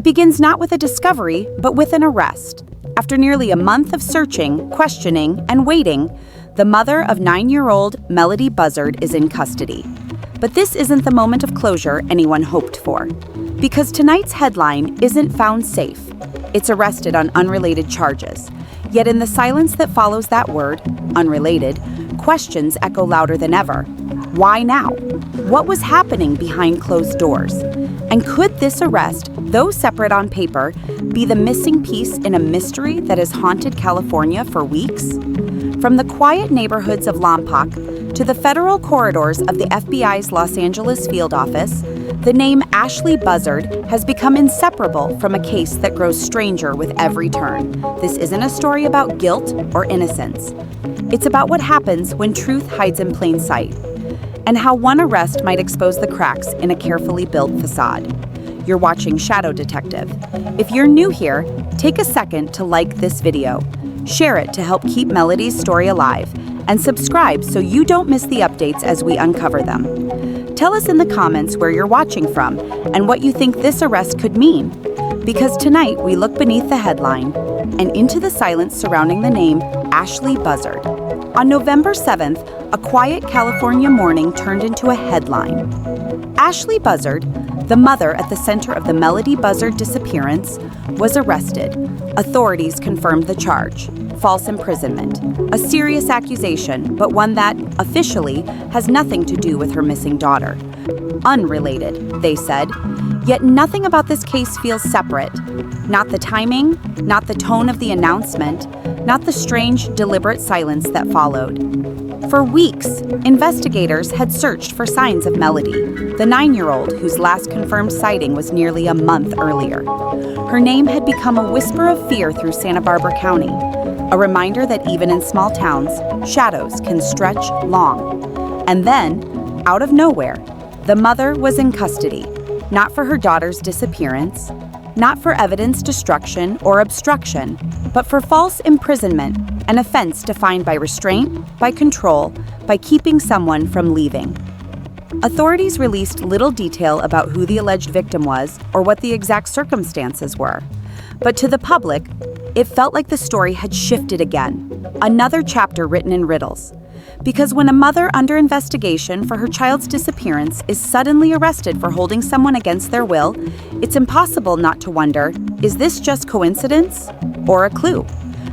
begins not with a discovery, but with an arrest. After nearly a month of searching, questioning, and waiting, the mother of 9-year-old Melodee Buzzard is in custody. But this isn't the moment of closure anyone hoped for. Because tonight's headline isn't found safe. It's arrested on unrelated charges. Yet in the silence that follows that word, unrelated, questions echo louder than ever. Why now? What was happening behind closed doors? And could this arrest, though separate on paper, be the missing piece in a mystery that has haunted California for weeks? From the quiet neighborhoods of Lompoc to the federal corridors of the FBI's Los Angeles field office, the name Ashlee Buzzard has become inseparable from a case that grows stranger with every turn. This isn't a story about guilt or innocence. It's about what happens when truth hides in plain sight, and how one arrest might expose the cracks in a carefully built facade. You're watching Shadow Detective. If you're new here, take a second to like this video, share it to help keep Melodee's story alive, and subscribe so you don't miss the updates as we uncover them. Tell us in the comments where you're watching from and what you think this arrest could mean. Because tonight we look beneath the headline and into the silence surrounding the name Ashlee Buzzard. On November 7th, a quiet California morning turned into a headline. Ashlee Buzzard, the mother at the center of the Melodee Buzzard disappearance, was arrested. Authorities confirmed the charge: false imprisonment. A serious accusation, but one that, officially, has nothing to do with her missing daughter. Unrelated, they said. Yet nothing about this case feels separate. Not the timing, not the tone of the announcement, not the strange, deliberate silence that followed. For weeks, investigators had searched for signs of Melodee, the 9-year-old whose last confirmed sighting was nearly a month earlier. Her name had become a whisper of fear through Santa Barbara County, a reminder that even in small towns, shadows can stretch long. And then, out of nowhere, the mother was in custody, not for her daughter's disappearance, not for evidence destruction or obstruction, but for false imprisonment, an offense defined by restraint, by control, by keeping someone from leaving. Authorities released little detail about who the alleged victim was or what the exact circumstances were. But to the public, it felt like the story had shifted again, another chapter written in riddles. Because when a mother under investigation for her child's disappearance is suddenly arrested for holding someone against their will, it's impossible not to wonder, is this just coincidence or a clue?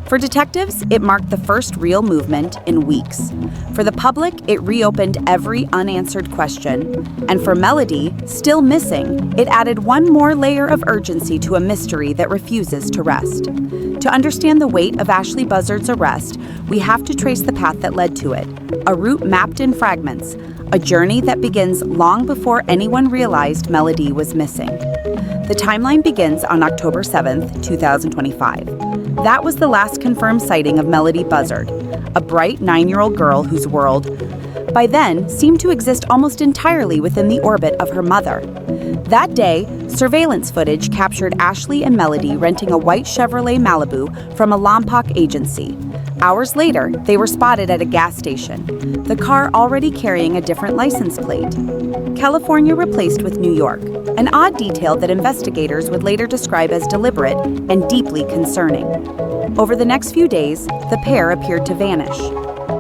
For detectives, it marked the first real movement in weeks. For the public, it reopened every unanswered question. And for Melodee, still missing, it added one more layer of urgency to a mystery that refuses to rest. To understand the weight of Ashlee Buzzard's arrest, we have to trace the path that led to it, a route mapped in fragments, a journey that begins long before anyone realized Melodee was missing. The timeline begins on October 7th, 2025. That was the last confirmed sighting of Melodee Buzzard, a bright 9-year-old girl whose world, by then, seemed to exist almost entirely within the orbit of her mother. That day, surveillance footage captured Ashlee and Melodee renting a white Chevrolet Malibu from a Lompoc agency. Hours later, they were spotted at a gas station, the car already carrying a different license plate. California replaced with New York, an odd detail that investigators would later describe as deliberate and deeply concerning. Over the next few days, the pair appeared to vanish.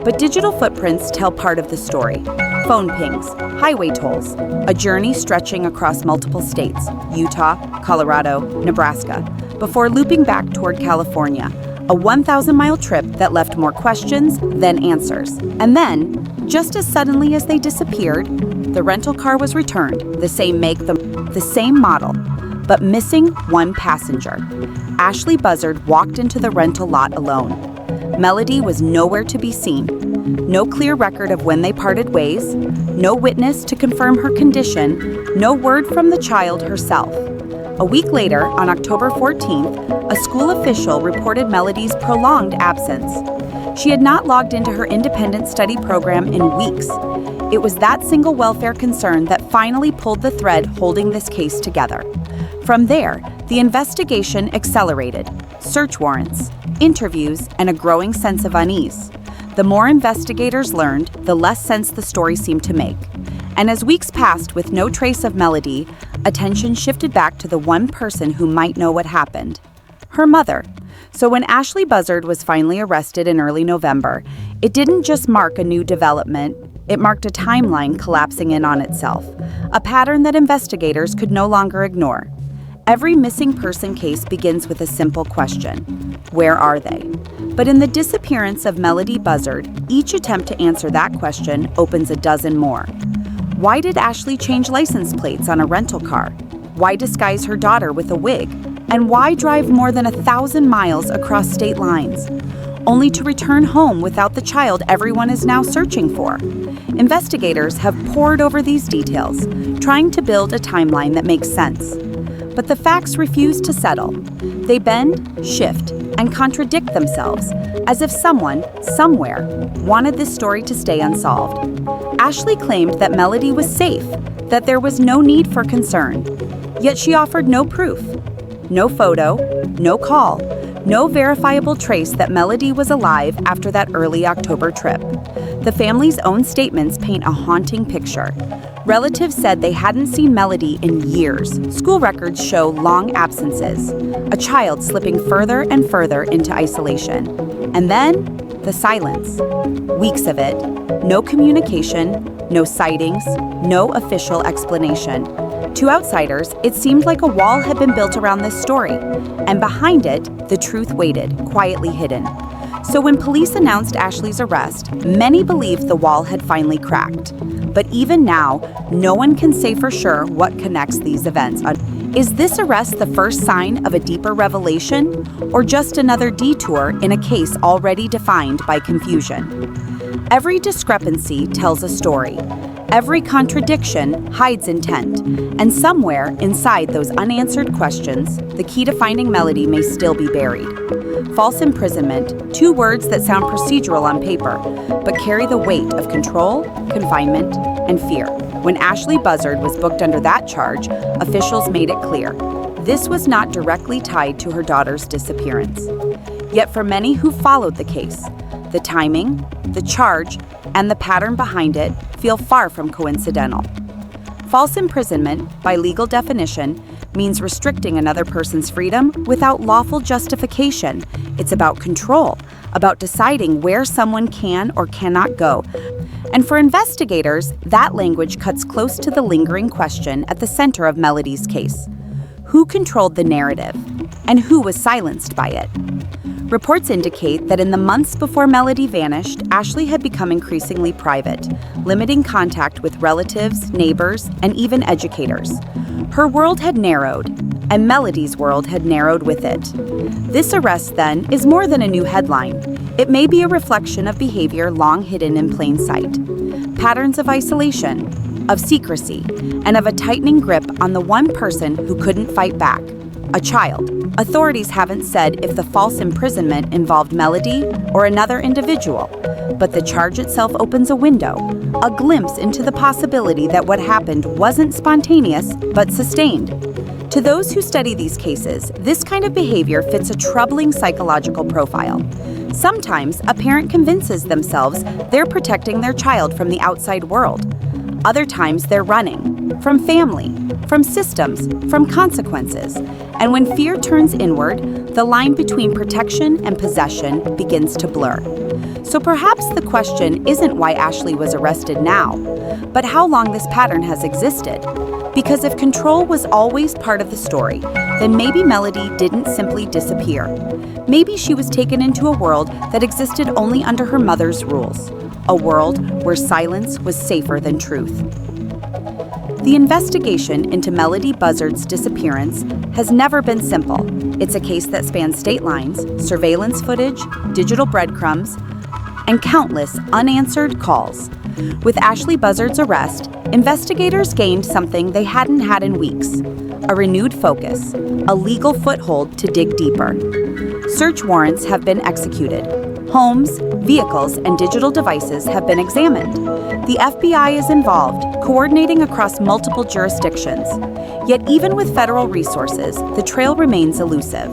But digital footprints tell part of the story. Phone pings, highway tolls, a journey stretching across multiple states, Utah, Colorado, Nebraska, before looping back toward California, a 1,000-mile trip that left more questions than answers. And then, just as suddenly as they disappeared, the rental car was returned, the same make, the same model, but missing one passenger. Ashlee Buzzard walked into the rental lot alone. Melodee was nowhere to be seen. No clear record of when they parted ways, no witness to confirm her condition, no word from the child herself. A week later, on October 14th, a school official reported Melodee's prolonged absence. She had not logged into her independent study program in weeks. It was that single welfare concern that finally pulled the thread holding this case together. From there, the investigation accelerated. Search warrants, interviews, and a growing sense of unease. The more investigators learned, the less sense the story seemed to make. And as weeks passed with no trace of Melodee, attention shifted back to the one person who might know what happened: her mother. So when Ashlee Buzzard was finally arrested in early November, it didn't just mark a new development, it marked a timeline collapsing in on itself, a pattern that investigators could no longer ignore. Every missing person case begins with a simple question: where are they? But in the disappearance of Melodee Buzzard, each attempt to answer that question opens a dozen more. Why did Ashlee change license plates on a rental car? Why disguise her daughter with a wig? And why drive more than 1,000 miles across state lines, only to return home without the child everyone is now searching for? Investigators have pored over these details, trying to build a timeline that makes sense. But the facts refuse to settle. They bend, shift, and contradict themselves, as if someone, somewhere, wanted this story to stay unsolved. Ashlee claimed that Melodee was safe, that there was no need for concern. Yet she offered no proof. No photo, no call, no verifiable trace that Melodee was alive after that early October trip. The family's own statements paint a haunting picture. Relatives said they hadn't seen Melodee in years. School records show long absences, a child slipping further and further into isolation. And then, the silence. Weeks of it. No communication, no sightings, no official explanation. To outsiders, it seemed like a wall had been built around this story, and behind it, the truth waited, quietly hidden. So when police announced Ashlee's arrest, many believed the wall had finally cracked. But even now, no one can say for sure what connects these events. Is this arrest the first sign of a deeper revelation, or just another detour in a case already defined by confusion? Every discrepancy tells a story. Every contradiction hides intent, and somewhere inside those unanswered questions, the key to finding Melodee may still be buried. False imprisonment, two words that sound procedural on paper, but carry the weight of control, confinement, and fear. When Ashlee Buzzard was booked under that charge, officials made it clear this was not directly tied to her daughter's disappearance. Yet for many who followed the case, the timing, the charge, and the pattern behind it feel far from coincidental. False imprisonment, by legal definition, means restricting another person's freedom without lawful justification. It's about control, about deciding where someone can or cannot go. And for investigators, that language cuts close to the lingering question at the center of Melodee's case. Who controlled the narrative, and who was silenced by it? Reports indicate that in the months before Melodee vanished, Ashlee had become increasingly private, limiting contact with relatives, neighbors, and even educators. Her world had narrowed, and Melodee's world had narrowed with it. This arrest, then, is more than a new headline. It may be a reflection of behavior long hidden in plain sight. Patterns of isolation, of secrecy, and of a tightening grip on the one person who couldn't fight back: a child. Authorities haven't said if the false imprisonment involved Melodee or another individual, but the charge itself opens a window, a glimpse into the possibility that what happened wasn't spontaneous, but sustained. To those who study these cases, this kind of behavior fits a troubling psychological profile. Sometimes a parent convinces themselves they're protecting their child from the outside world. Other times they're running from family, from systems, from consequences. And when fear turns inward, the line between protection and possession begins to blur. So perhaps the question isn't why Ashlee was arrested now, but how long this pattern has existed. Because if control was always part of the story, then maybe Melodee didn't simply disappear. Maybe she was taken into a world that existed only under her mother's rules, a world where silence was safer than truth. The investigation into Melodee Buzzard's disappearance has never been simple. It's a case that spans state lines, surveillance footage, digital breadcrumbs, and countless unanswered calls. With Ashlee Buzzard's arrest, investigators gained something they hadn't had in weeks: a renewed focus, a legal foothold to dig deeper. Search warrants have been executed. Homes, vehicles, and digital devices have been examined. The FBI is involved, coordinating across multiple jurisdictions. Yet even with federal resources, the trail remains elusive.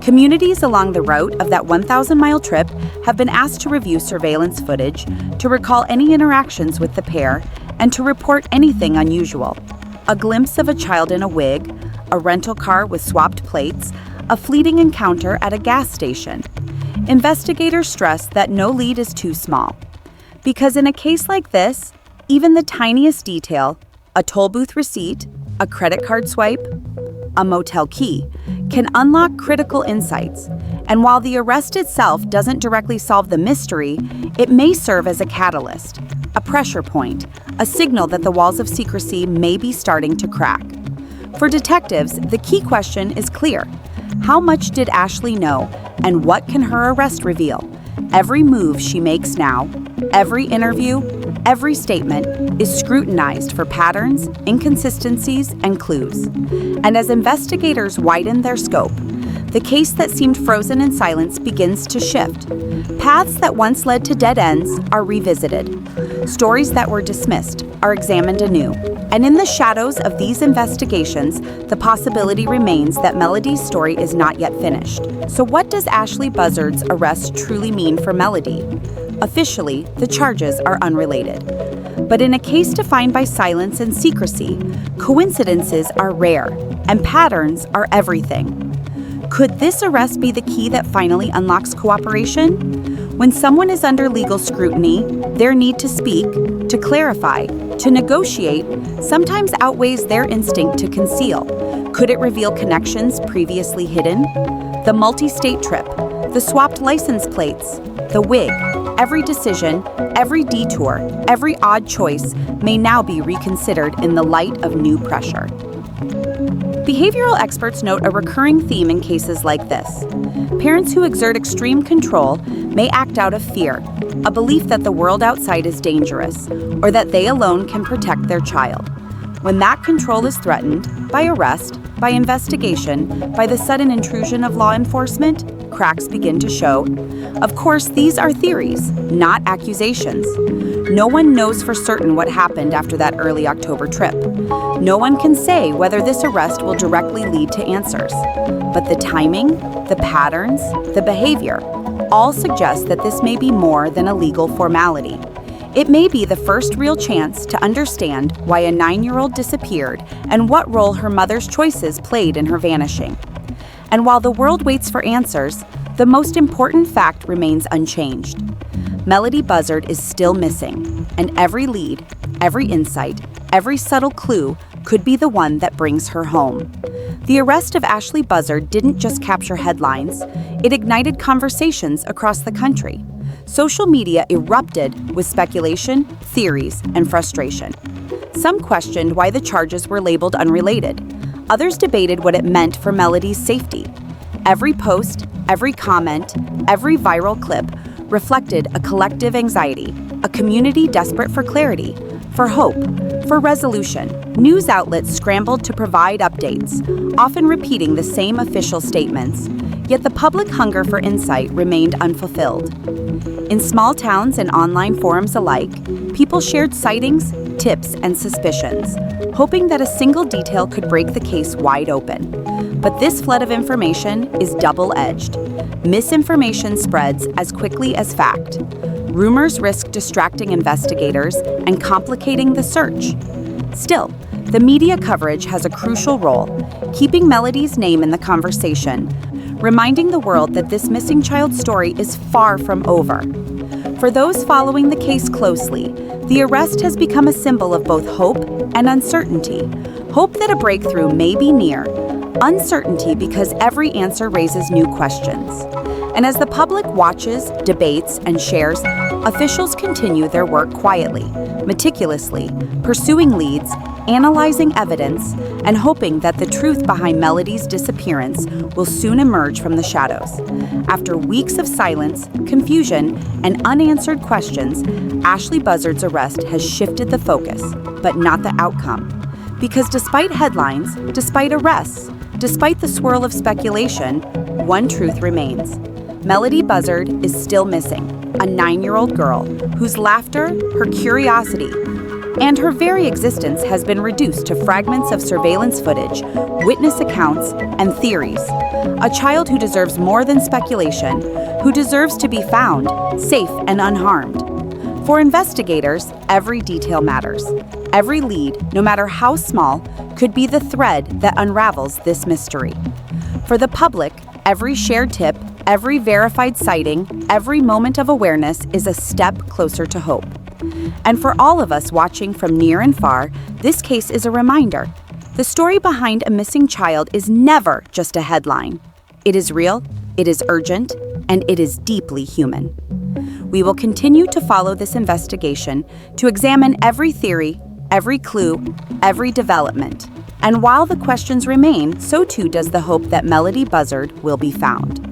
Communities along the route of that 1,000-mile trip have been asked to review surveillance footage, to recall any interactions with the pair, and to report anything unusual. A glimpse of a child in a wig, a rental car with swapped plates, a fleeting encounter at a gas station. Investigators stress that no lead is too small. Because in a case like this, even the tiniest detail, a toll booth receipt, a credit card swipe, a motel key, can unlock critical insights. And while the arrest itself doesn't directly solve the mystery, it may serve as a catalyst, a pressure point, a signal that the walls of secrecy may be starting to crack. For detectives, the key question is clear. How much did Ashlee know, and what can her arrest reveal? Every move she makes now, every interview, every statement is scrutinized for patterns, inconsistencies, and clues. And as investigators widen their scope, the case that seemed frozen in silence begins to shift. Paths that once led to dead ends are revisited. Stories that were dismissed are examined anew. And in the shadows of these investigations, the possibility remains that Melodee's story is not yet finished. So what does Ashlee Buzzard's arrest truly mean for Melodee? Officially, the charges are unrelated. But in a case defined by silence and secrecy, coincidences are rare, and patterns are everything. Could this arrest be the key that finally unlocks cooperation? When someone is under legal scrutiny, their need to speak, to clarify, to negotiate, sometimes outweighs their instinct to conceal. Could it reveal connections previously hidden? The multi-state trip, the swapped license plates, the wig, every decision, every detour, every odd choice may now be reconsidered in the light of new pressure. Behavioral experts note a recurring theme in cases like this. Parents who exert extreme control may act out of fear, a belief that the world outside is dangerous, or that they alone can protect their child. When that control is threatened, by arrest, by investigation, by the sudden intrusion of law enforcement, cracks begin to show. Of course, these are theories, not accusations. No one knows for certain what happened after that early October trip. No one can say whether this arrest will directly lead to answers. But the timing, the patterns, the behavior all suggest that this may be more than a legal formality. It may be the first real chance to understand why a 9-year-old disappeared and what role her mother's choices played in her vanishing. And while the world waits for answers, the most important fact remains unchanged. Melodee Buzzard is still missing, and every lead, every insight, every subtle clue could be the one that brings her home. The arrest of Ashlee Buzzard didn't just capture headlines, it ignited conversations across the country. Social media erupted with speculation, theories, and frustration. Some questioned why the charges were labeled unrelated. Others debated what it meant for Melodee's safety. Every post, every comment, every viral clip reflected a collective anxiety, a community desperate for clarity, for hope, for resolution. News outlets scrambled to provide updates, often repeating the same official statements. Yet the public hunger for insight remained unfulfilled. In small towns and online forums alike, people shared sightings, tips, and suspicions, hoping that a single detail could break the case wide open. But this flood of information is double-edged. Misinformation spreads as quickly as fact. Rumors risk distracting investigators and complicating the search. Still, the media coverage has a crucial role, keeping Melodee's name in the conversation, reminding the world that this missing child's story is far from over. For those following the case closely, the arrest has become a symbol of both hope and uncertainty. Hope that a breakthrough may be near, uncertainty because every answer raises new questions. And as the public watches, debates, and shares, officials continue their work quietly, meticulously, pursuing leads, analyzing evidence, and hoping that the truth behind Melodee's disappearance will soon emerge from the shadows. After weeks of silence, confusion, and unanswered questions, Ashlee Buzzard's arrest has shifted the focus, but not the outcome. Because despite headlines, despite arrests, despite the swirl of speculation, one truth remains. Melodee Buzzard is still missing, a 9-year-old girl whose laughter, her curiosity, and her very existence has been reduced to fragments of surveillance footage, witness accounts, and theories. A child who deserves more than speculation, who deserves to be found, safe and unharmed. For investigators, every detail matters. Every lead, no matter how small, could be the thread that unravels this mystery. For the public, every shared tip, every verified sighting, every moment of awareness is a step closer to hope. And for all of us watching from near and far, this case is a reminder. The story behind a missing child is never just a headline. It is real, it is urgent, and it is deeply human. We will continue to follow this investigation to examine every theory, every clue, every development. And while the questions remain, so too does the hope that Melodee Buzzard will be found.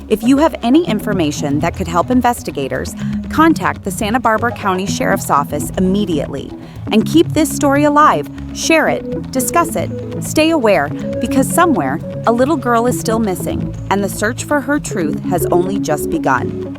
If you have any information that could help investigators, contact the Santa Barbara County Sheriff's Office immediately. And keep this story alive. Share it, discuss it, stay aware, because somewhere, a little girl is still missing, and the search for her truth has only just begun.